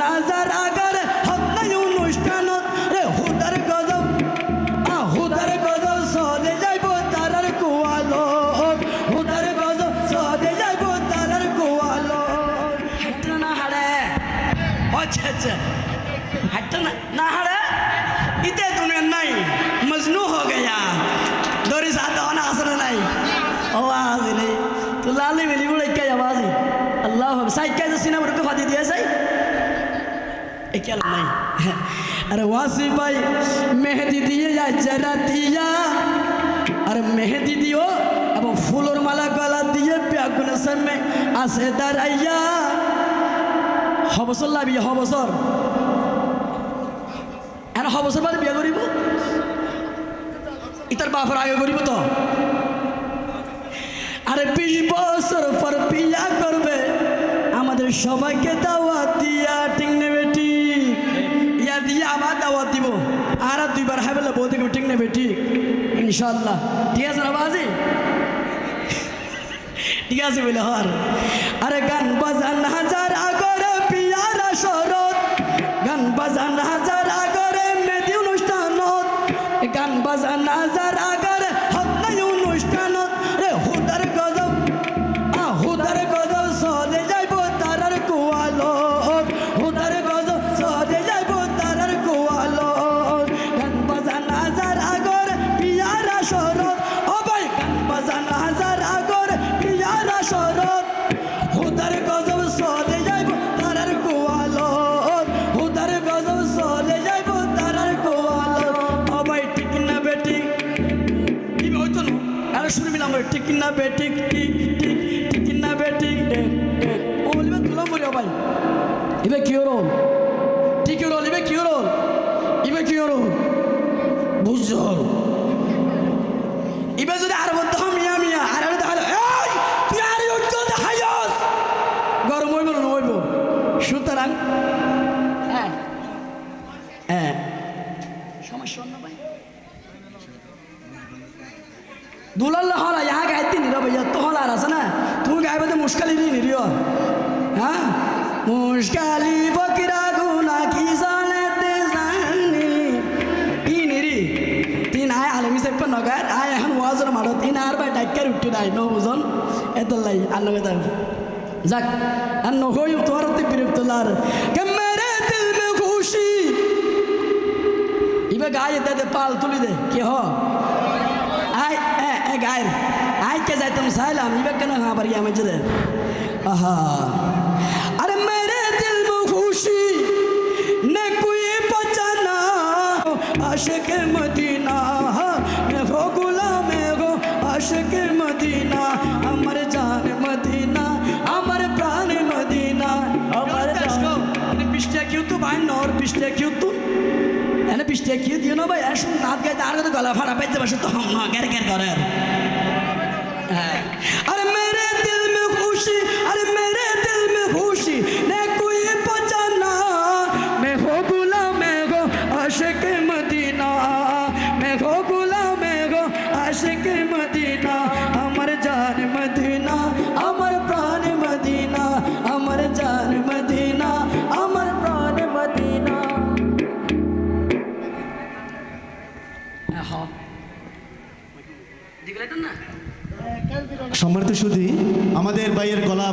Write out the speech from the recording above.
নাজার agar হক নাই অনুষ্ঠানত রে হুদার গজব সদে যাইব তারার কোয়ালো হুদার গজব সদে যাইব তারার কোয়ালো হাঁটতে না হাড়ে আচ্ছা হাঁটতে না হাড়ে इते दुनिया नहीं मजनू हो गया दोरी साथ होना असर नहीं आवाज नहीं तो लाली मिली बोले क्या आवाज है अल्लाह साइड कैसे सीना में रुक फादी दिया सही क्या नहीं अरे वासी भाई मेहंदी दिए या जरा दिया अरे मेहंदी दियो अब फूल और माला गला दिए प्यागुन सब में आसे दराया हबसर लाभी हबसर আর হবসর বাদে বিয়ে করিব ইতার বাপের আগে করিব তো আরে 20 বছর পর বিয়া করবে আমাদের সবাইকে দাওয়াত দিয়া ঠিক নেবে ঠিক ইয়া দিয়ে আবার দাওয়াত দিব আর দুইবার হাইবেলে বলতে ঠিক নেবে ঠিক ইনশাআল্লাহ ঠিক আছে না বাজি ঠিক আছে বলে হর আরে গান বাজান হাজার আগরে পিয়ারা শরৎ গান বাজান হাজার আগরে মেদি অনুষ্ঠানত গান বাজান হাজার আগরে হক নাই অনুষ্ঠানত রে হুদার গজব সদে যাইব তারার কোয়ালো হুদার গজব সদে যাইব তারার কোয়ালো গান বাজান হাজার আগরে পিয়ারা শরৎ ও ভাই গান বাজান হাজার আগরে পিয়ারা শরৎ হুদার গজব সদে যাইব তারার কোয়ালো হুদার গজব সদে যাইব তারার কোয়ালো ও ভাই ঠিক না বেটি কি হইতো না আরে শুনবি না ঠিক না বেটি ঠিক না বেটি ও বলবে তুলো মরিও ভাই ইবে কি রোল ঠিক রোল ইবে কি রোল বুঝছো ইবে যদি আর বলতে মিয়া আর তাহলে এই তুই আর উজ্জ্বল দেখাইস গরম হইব না হইব সুতরাং হ্যাঁ সমস্যা না ভাই দুলাল্লাহ হলা ইহা গাইতে নির ভাইয়া তো হলা আর আছে না তুমি গাইবে তো মুশকালি নিরিও হ্যাঁ মুশকালি বকরা গুনা কি জানেতে জানি ই নিরি তিন আয় আলমি সাহেব নগার আয় এখন ওয়াজর মারো তিন আর ভাই ডাক্কার উঠতে নাই ন বুঝন এত লাই আর নগে দাম যাক আর নহই তোর তে বিরক্ত লার কে মেরে দিল মে খুশি ইবে গায়ে দে পাল তুলি দে কি হ আয় এ গায়ের আয় কে যাইতাম সাইলাম ইবে কেন হ্যাঁ বাড়ি আমি দে আহা अरे मेरे दिल में खुशी ने कोई बचाना आशिक मदीना मैं वो गुलाम हो आशिक मदीना अमर जान मदीना अमर प्राण मदीना अमर जान पिछले क्यों तू भाई नौर पिछले क्यों तू এনে পিছতে কি দিও না ভাই আর শুন নাচ গাইতে আর তো গলা ফাটা পাইতে বসে তো না গ্যার করে হ্যাঁ अरे मेरे दिल में खुशी अरे मेरे दिल में खुशी ने कोई बचाना मैं हो गुलाम हो आशिक मदीना मैं हो गुलाम हो आशिक मदीना अमर जान मदीना अमर प्राण मदीना अमर जान मदीना अमर प्राण मदीना हाँ दिखले तो ना সম্মানিত সুধী আমাদের ভাইয়ের গলা